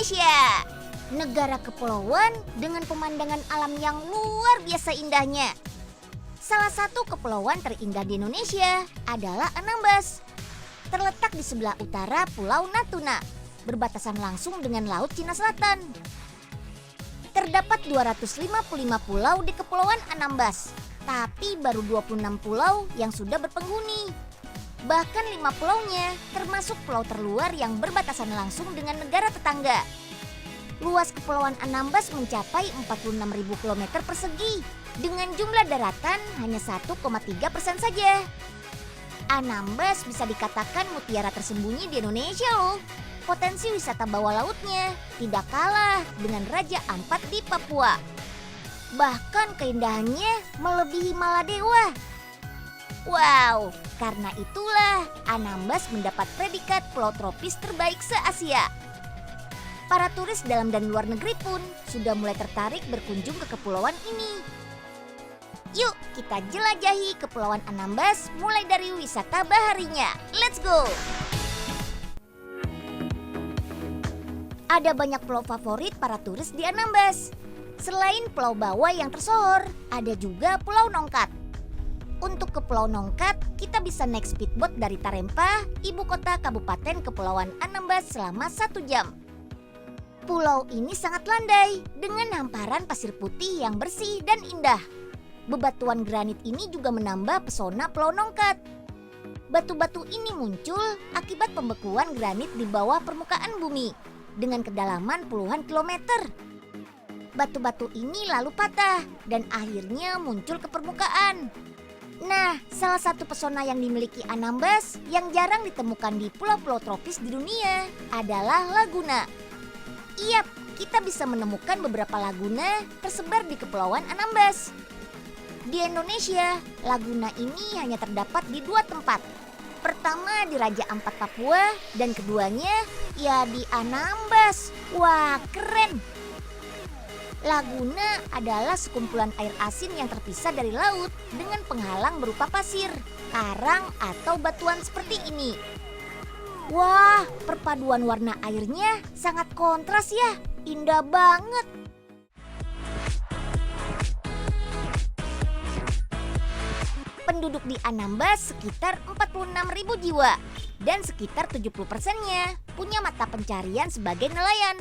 Indonesia. Negara kepulauan dengan pemandangan alam yang luar biasa indahnya. Salah satu kepulauan terindah di Indonesia adalah Anambas. Terletak di sebelah utara Pulau Natuna, berbatasan langsung dengan Laut Cina Selatan. Terdapat 255 pulau di Kepulauan Anambas, tapi baru 26 pulau yang sudah berpenghuni. Bahkan 5 pulaunya termasuk pulau terluar yang berbatasan langsung dengan negara tetangga. Luas Kepulauan Anambas mencapai 46.000 km persegi dengan jumlah daratan hanya 1,3% saja. Anambas bisa dikatakan mutiara tersembunyi di Indonesia loh. Potensi wisata bawah lautnya tidak kalah dengan Raja Ampat di Papua. Bahkan keindahannya melebihi Maladewa. Wow, karena itulah Anambas mendapat predikat pulau tropis terbaik se-Asia. Para turis dalam dan luar negeri pun sudah mulai tertarik berkunjung ke kepulauan ini. Yuk kita jelajahi Kepulauan Anambas mulai dari wisata baharinya. Let's go! Ada banyak pulau favorit para turis di Anambas. Selain Pulau Bawah yang tersohor, ada juga Pulau Nongkat. Untuk ke Pulau Nongkat, kita bisa naik speedboat dari Tarempa, ibu kota Kabupaten Kepulauan Anambas selama 1 jam. Pulau ini sangat landai dengan hamparan pasir putih yang bersih dan indah. Bebatuan granit ini juga menambah pesona Pulau Nongkat. Batu-batu ini muncul akibat pembekuan granit di bawah permukaan bumi dengan kedalaman puluhan kilometer. Batu-batu ini lalu patah dan akhirnya muncul ke permukaan. Nah, salah satu pesona yang dimiliki Anambas yang jarang ditemukan di pulau-pulau tropis di dunia adalah laguna. Yap, kita bisa menemukan beberapa laguna tersebar di Kepulauan Anambas. Di Indonesia, laguna ini hanya terdapat di 2 tempat. Pertama di Raja Ampat Papua dan keduanya ya di Anambas. Wah, keren! Laguna adalah sekumpulan air asin yang terpisah dari laut dengan penghalang berupa pasir, karang, atau batuan seperti ini. Wah, perpaduan warna airnya sangat kontras ya, indah banget. Penduduk di Anambas sekitar 46.000 jiwa dan sekitar 70%-nya punya mata pencarian sebagai nelayan.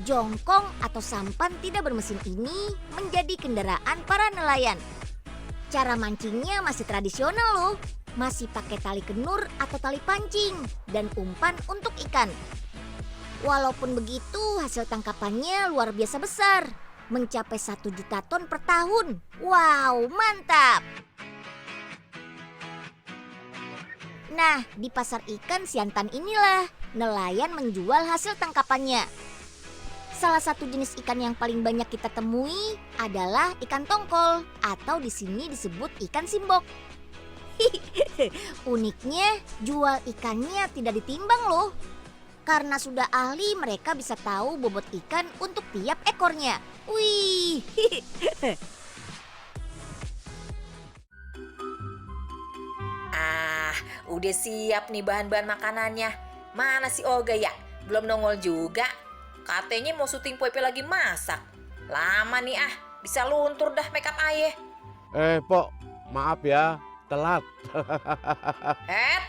Jongkong atau sampan tidak bermesin ini menjadi kendaraan para nelayan. Cara mancingnya masih tradisional loh, masih pakai tali kenur atau tali pancing dan umpan untuk ikan. Walaupun begitu hasil tangkapannya luar biasa besar, mencapai 1 juta ton per tahun. Wow, mantap! Nah, di pasar ikan Siantan inilah nelayan menjual hasil tangkapannya. Salah satu jenis ikan yang paling banyak kita temui adalah ikan tongkol atau di sini disebut ikan simbok. Uniknya, jual ikannya tidak ditimbang loh. Karena sudah ahli, mereka bisa tahu bobot ikan untuk tiap ekornya. Wih. Udah siap nih bahan-bahan makanannya. Mana si Olga ya? Belum nongol juga. Katanya mau syuting Poepe lagi masak. Lama nih bisa luntur dah makeup ayah. Pok, maaf ya, telat.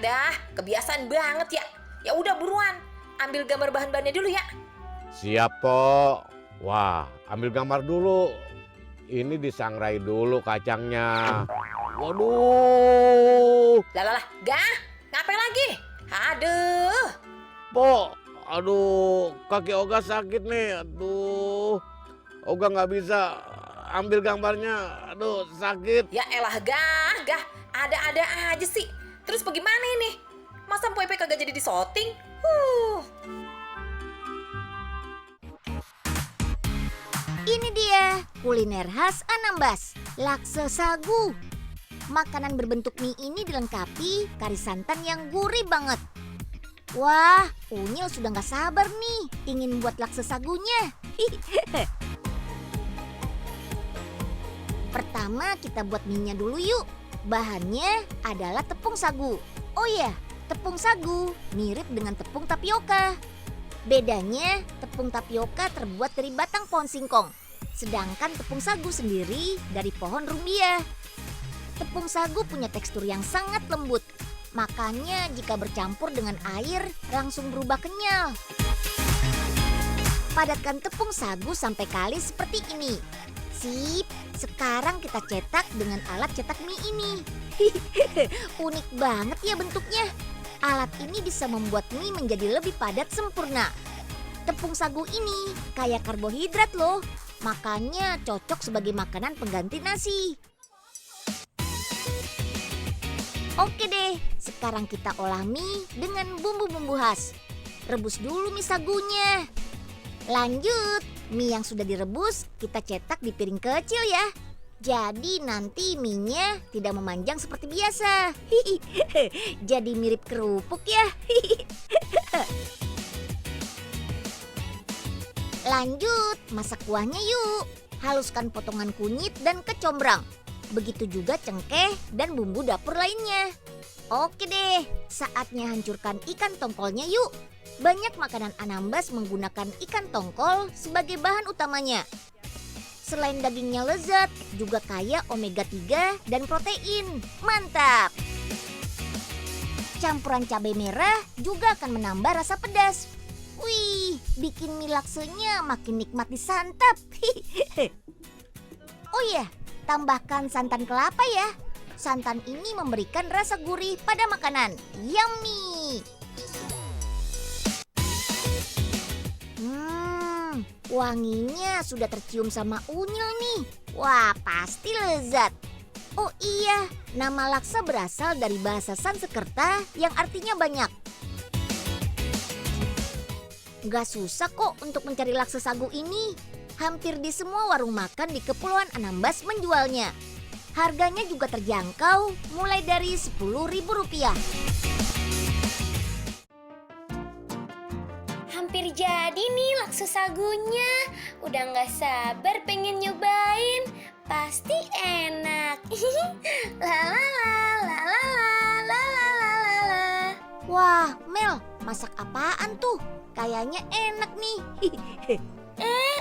Dah, kebiasaan banget ya. Ya udah buruan, ambil gambar bahan-bahannya dulu ya. Siap, Pok. Wah, ambil gambar dulu. Ini disangrai dulu kacangnya. Waduh. Lah, ngapain lagi? Aduh. Pok, aduh, kaki Oga sakit nih. Aduh, Oga nggak bisa ambil gambarnya. Aduh, sakit. Ya elah, Gah. Ada-ada aja sih. Terus bagaimana ini? Masa Poepe kagak jadi disoting? Ini dia kuliner khas Anambas, laksa sagu. Makanan berbentuk mie ini dilengkapi kari santan yang gurih banget. Wah, Unyil sudah gak sabar nih ingin buat laksa sagunya. Pertama kita buat mie-nya dulu yuk. Bahannya adalah tepung sagu. Oh iya, tepung sagu mirip dengan tepung tapioka. Bedanya, tepung tapioka terbuat dari batang pohon singkong, sedangkan tepung sagu sendiri dari pohon rumbia. Tepung sagu punya tekstur yang sangat lembut, makanya jika bercampur dengan air langsung berubah kenyal. Padatkan tepung sagu sampai kalis seperti ini. Sip, sekarang kita cetak dengan alat cetak mie ini. Unik banget ya bentuknya. Alat ini bisa membuat mie menjadi lebih padat sempurna. Tepung sagu ini kaya karbohidrat loh, makanya cocok sebagai makanan pengganti nasi. Oke deh, sekarang kita olah mie dengan bumbu-bumbu khas. Rebus dulu mie sagunya. Lanjut, mie yang sudah direbus kita cetak di piring kecil ya. Jadi nanti mie-nya tidak memanjang seperti biasa. Jadi mirip kerupuk ya. Lanjut, masak kuahnya yuk. Haluskan potongan kunyit dan kecombrang. Begitu juga cengkeh dan bumbu dapur lainnya. Oke deh, saatnya hancurkan ikan tongkolnya yuk. Banyak makanan Anambas menggunakan ikan tongkol sebagai bahan utamanya. Selain dagingnya lezat, juga kaya omega 3 dan protein. Mantap! Campuran cabai merah juga akan menambah rasa pedas. Wih, bikin mie laksenya makin nikmat disantap. Oh iya, tambahkan santan kelapa ya. Santan ini memberikan rasa gurih pada makanan. Yummy! Wanginya sudah tercium sama unyil nih. Wah, pasti lezat. Oh iya, nama laksa berasal dari bahasa Sanskerta yang artinya banyak. Gak susah kok untuk mencari laksa sagu ini. Hampir di semua warung makan di Kepulauan Anambas menjualnya. Harganya juga terjangkau, mulai dari Rp10.000. Hampir jadi nih laksa sagunya. Udah gak sabar pengen nyobain. Pasti enak. La la la la la la la la la la. Wah, Mel, masak apaan tuh? Kayaknya enak nih.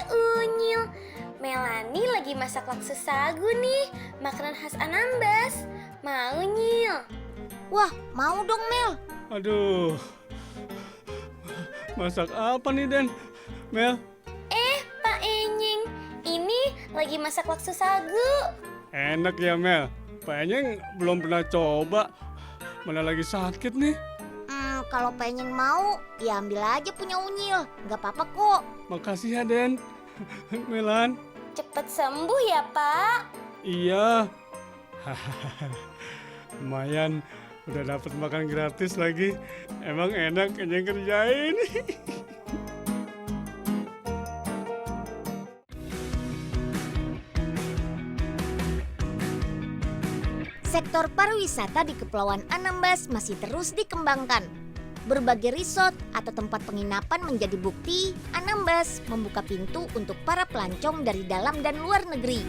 Unyil, Melani lagi masak laksa sagu nih. Makanan khas Anambas. Mau Nyil? Wah, mau dong Mel. Aduh, masak apa nih Den? Mel? Pak Enying, ini lagi masak laksa sagu. Enak ya Mel? Pak Enyeng belum pernah coba. Mana lagi sakit nih. Kalau pengen mau, ya ambil aja punya unyil. Gak apa-apa kok. Makasih ya Den. Melan. Cepet sembuh ya Pak. Iya. Lumayan, udah dapat makan gratis lagi. Emang enak Enyeng kerjain. Sektor pariwisata di Kepulauan Anambas masih terus dikembangkan. Berbagai resort atau tempat penginapan menjadi bukti Anambas membuka pintu untuk para pelancong dari dalam dan luar negeri.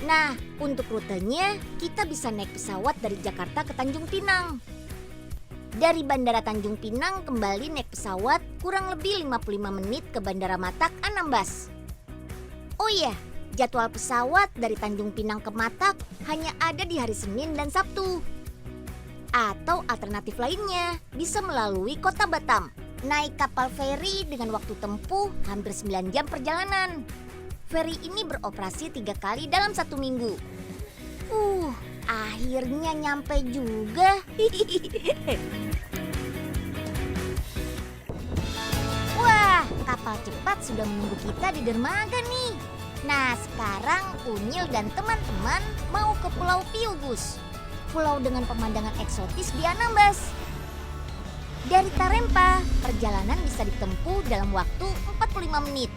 Nah, untuk rutenya kita bisa naik pesawat dari Jakarta ke Tanjung Pinang. Dari Bandara Tanjung Pinang kembali naik pesawat kurang lebih 55 menit ke Bandara Matak, Anambas. Oh iya, jadwal pesawat dari Tanjung Pinang ke Matak hanya ada di hari Senin dan Sabtu. Atau alternatif lainnya bisa melalui kota Batam. Naik kapal feri dengan waktu tempuh hampir 9 jam perjalanan. Feri ini beroperasi 3 kali dalam 1 minggu. Akhirnya nyampe juga. Wah, kapal cepat sudah menunggu kita di dermaga nih. Nah, sekarang Unyil dan teman-teman mau ke Pulau Piugus. Pulau dengan pemandangan eksotis di Anambas. Dari Tarempa, perjalanan bisa ditempuh dalam waktu 45 menit.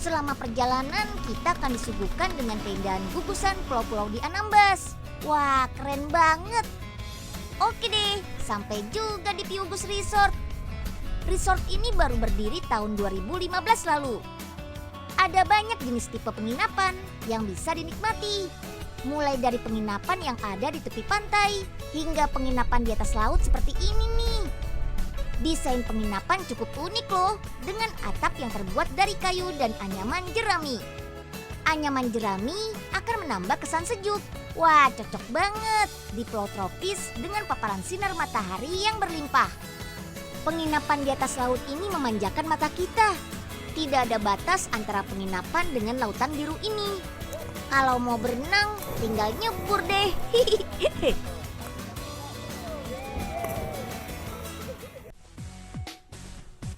Selama perjalanan, kita akan disuguhkan dengan keindahan gugusan pulau-pulau di Anambas. Wah, keren banget. Oke deh, sampai juga di Piugus Resort. Resort ini baru berdiri tahun 2015 lalu. Ada banyak jenis tipe penginapan yang bisa dinikmati. Mulai dari penginapan yang ada di tepi pantai hingga penginapan di atas laut seperti ini nih. Desain penginapan cukup unik loh, dengan atap yang terbuat dari kayu dan anyaman jerami. Anyaman jerami akan menambah kesan sejuk. Wah, cocok banget di pulau tropis dengan paparan sinar matahari yang berlimpah. Penginapan di atas laut ini memanjakan mata kita. Tidak ada batas antara penginapan dengan lautan biru ini. Kalau mau berenang, tinggal nyebur deh.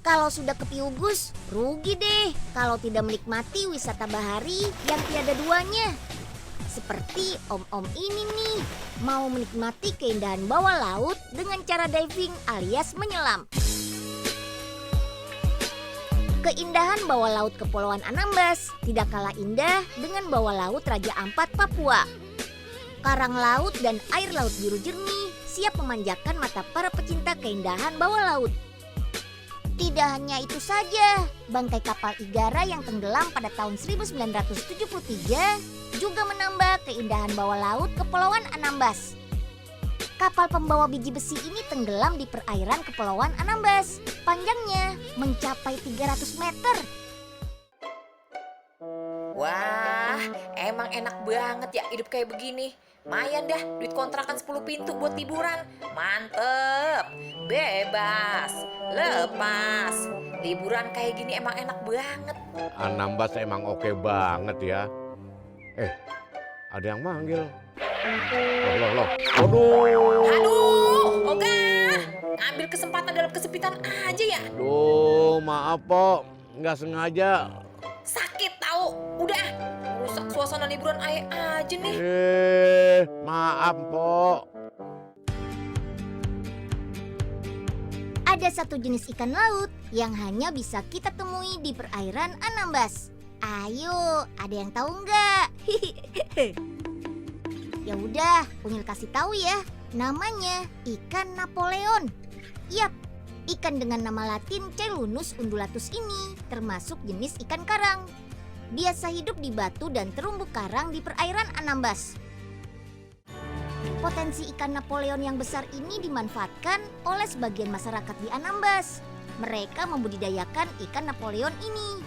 Kalau sudah kepiugus, rugi deh kalau tidak menikmati wisata bahari yang tiada duanya. Seperti om-om ini nih, mau menikmati keindahan bawah laut dengan cara diving alias menyelam. Keindahan bawah laut Kepulauan Anambas tidak kalah indah dengan bawah laut Raja Ampat, Papua. Karang laut dan air laut biru jernih siap memanjakan mata para pecinta keindahan bawah laut. Tidak hanya itu saja, bangkai kapal Igara yang tenggelam pada tahun 1973 juga menambah keindahan bawah laut Kepulauan Anambas. Kapal pembawa biji besi ini tenggelam di perairan Kepulauan Anambas. Panjangnya mencapai 300 meter. Wah, emang enak banget ya hidup kayak begini. Mayan dah duit kontrakan 10 pintu buat liburan. Mantep, bebas, lepas. Liburan kayak gini emang enak banget. Anambas emang oke banget ya. Ada yang manggil. Loh. Aduh. Aduh, Oga, ngambil kesempatan dalam kesempitan aja ya. Aduh, maaf po, nggak sengaja. Sakit tahu. Udah, rusak suasana liburan ayah aja nih. Maaf po. Ada satu jenis ikan laut yang hanya bisa kita temui di perairan Anambas. Ayo, ada yang tahu nggak? Ya udah, Unyil kasih tahu ya. Namanya ikan Napoleon. Yap, ikan dengan nama Latin Chelunus undulatus ini termasuk jenis ikan karang. Biasa hidup di batu dan terumbu karang di perairan Anambas. Potensi ikan Napoleon yang besar ini dimanfaatkan oleh sebagian masyarakat di Anambas. Mereka membudidayakan ikan Napoleon ini.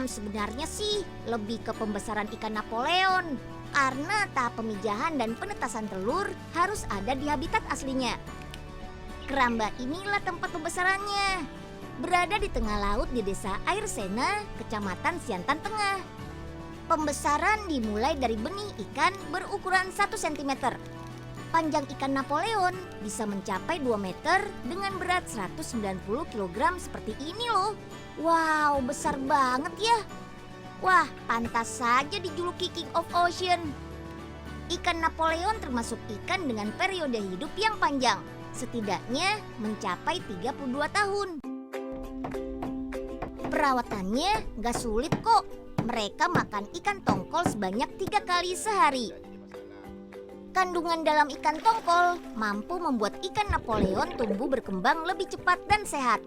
Sebenarnya sih lebih ke pembesaran ikan Napoleon. Karena tahap pemijahan dan penetasan telur harus ada di habitat aslinya. Keramba inilah tempat pembesarannya. Berada di tengah laut di desa Air Sena, Kecamatan Siantan Tengah. Pembesaran dimulai dari benih ikan berukuran 1 cm. Panjang ikan Napoleon bisa mencapai 2 meter dengan berat 190 kg seperti ini loh. Wow, besar banget ya. Wah, pantas saja dijuluki King of Ocean. Ikan Napoleon termasuk ikan dengan periode hidup yang panjang, setidaknya mencapai 32 tahun. Perawatannya gak sulit kok. Mereka makan ikan tongkol sebanyak 3 kali sehari. Kandungan dalam ikan tongkol mampu membuat ikan Napoleon tumbuh berkembang lebih cepat dan sehat.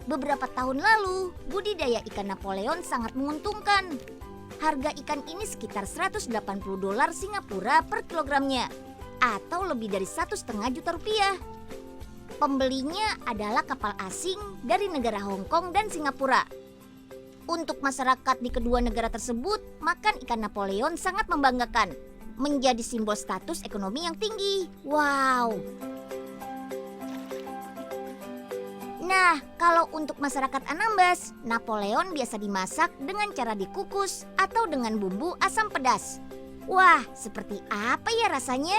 Beberapa tahun lalu, budidaya ikan Napoleon sangat menguntungkan. Harga ikan ini sekitar $180 Singapura per kilogramnya, atau lebih dari 1,5 juta rupiah. Pembelinya adalah kapal asing dari negara Hong Kong dan Singapura. Untuk masyarakat di kedua negara tersebut, makan ikan Napoleon sangat membanggakan, menjadi simbol status ekonomi yang tinggi. Wow! Nah, kalau untuk masyarakat Anambas, Napoleon biasa dimasak dengan cara dikukus atau dengan bumbu asam pedas. Wah, seperti apa ya rasanya?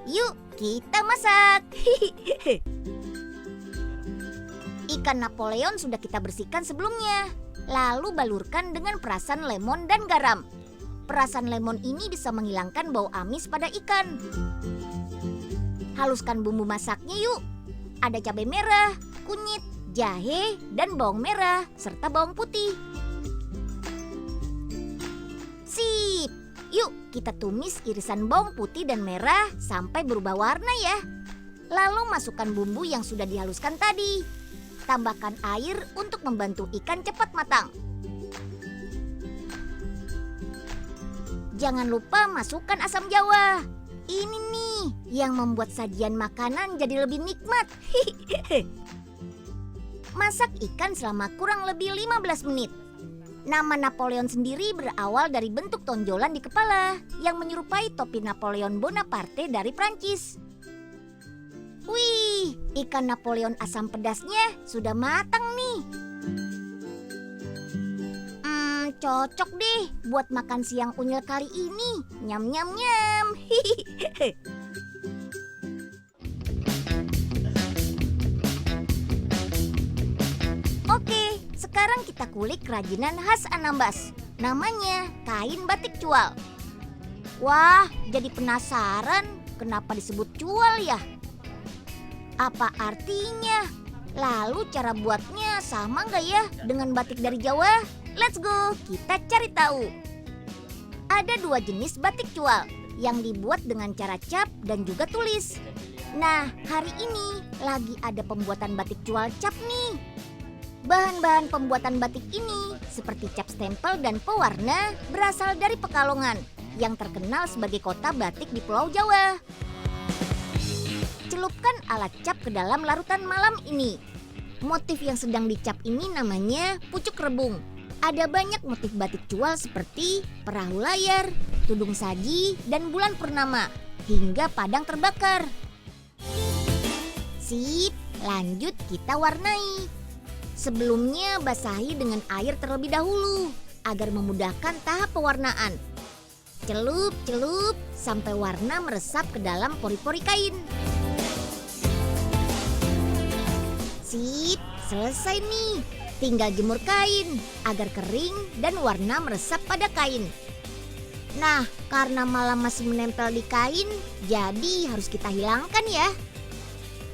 Yuk, kita masak! Ikan Napoleon sudah kita bersihkan sebelumnya, lalu balurkan dengan perasan lemon dan garam. Perasan lemon ini bisa menghilangkan bau amis pada ikan. Haluskan bumbu masaknya yuk. Ada cabai merah, kunyit, jahe, dan bawang merah, serta bawang putih. Sip! Yuk kita tumis irisan bawang putih dan merah sampai berubah warna ya. Lalu masukkan bumbu yang sudah dihaluskan tadi. Tambahkan air untuk membantu ikan cepat matang. Jangan lupa masukkan asam jawa. Ini nih yang membuat sajian makanan jadi lebih nikmat. Masak ikan selama kurang lebih 15 menit. Nama Napoleon sendiri berawal dari bentuk tonjolan di kepala yang menyerupai topi Napoleon Bonaparte dari Prancis. Wih, ikan Napoleon asam pedasnya sudah matang nih. Cocok deh buat makan siang unyil kali ini. Nyam nyam nyam. Oke, sekarang kita kulik kerajinan khas Anambas. Namanya kain batik cual. Wah, jadi penasaran kenapa disebut cual ya? Apa artinya? Lalu cara buatnya sama nggak ya dengan batik dari Jawa? Let's go, kita cari tahu. Ada 2 jenis batik cual yang dibuat dengan cara cap dan juga tulis. Nah, hari ini lagi ada pembuatan batik cual cap nih. Bahan-bahan pembuatan batik ini seperti cap stempel dan pewarna berasal dari Pekalongan yang terkenal sebagai kota batik di Pulau Jawa. Celupkan alat cap ke dalam larutan malam ini. Motif yang sedang dicap ini namanya pucuk rebung. Ada banyak motif batik cual seperti perahu layar, tudung saji, dan bulan purnama, hingga padang terbakar. Sip, lanjut kita warnai. Sebelumnya basahi dengan air terlebih dahulu agar memudahkan tahap pewarnaan. Celup-celup sampai warna meresap ke dalam pori-pori kain. Sip, selesai nih. Tinggal jemur kain agar kering dan warna meresap pada kain. Nah, karena malam masih menempel di kain, jadi harus kita hilangkan ya.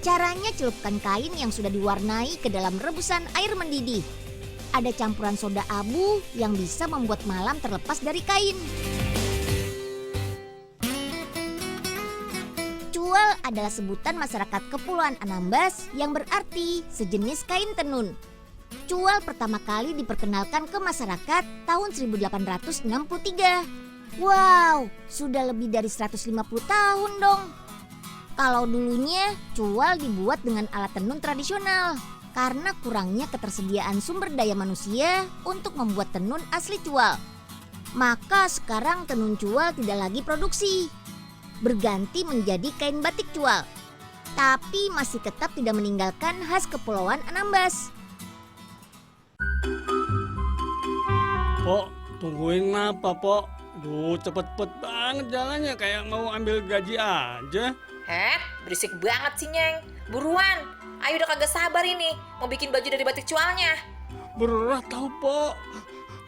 Caranya celupkan kain yang sudah diwarnai ke dalam rebusan air mendidih. Ada campuran soda abu yang bisa membuat malam terlepas dari kain. Cual adalah sebutan masyarakat Kepulauan Anambas yang berarti sejenis kain tenun. Cual pertama kali diperkenalkan ke masyarakat tahun 1863. Wow, sudah lebih dari 150 tahun dong. Kalau dulunya cual dibuat dengan alat tenun tradisional karena kurangnya ketersediaan sumber daya manusia untuk membuat tenun asli cual. Maka sekarang tenun cual tidak lagi produksi, berganti menjadi kain batik cual. Tapi masih tetap tidak meninggalkan khas Kepulauan Anambas. Pok, tungguin apa, Pok? Duh, cepet-cepet banget jalannya kayak mau ambil gaji aja. Berisik banget sih, Nyeng. Buruan, ayo udah kagak sabar ini. Mau bikin baju dari batik cualnya. Berat tau, Pok.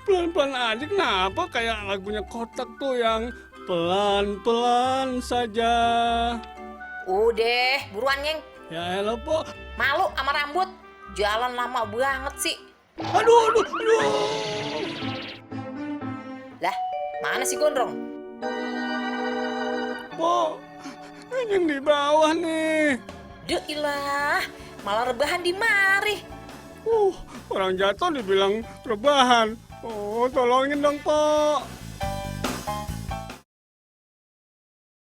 Pelan-pelan aja, kenapa kayak lagunya Kotak tuh yang pelan-pelan saja. Udah, buruan, Nyeng. Ya elah, Pok. Malu sama rambut. Jalan lama banget sih. Aduh. Lah, mana si Gondrong? Pok, yang di bawah nih. Duh ilah, malah rebahan di mari. Orang jatuh dibilang rebahan. Oh, tolongin dong, Pok.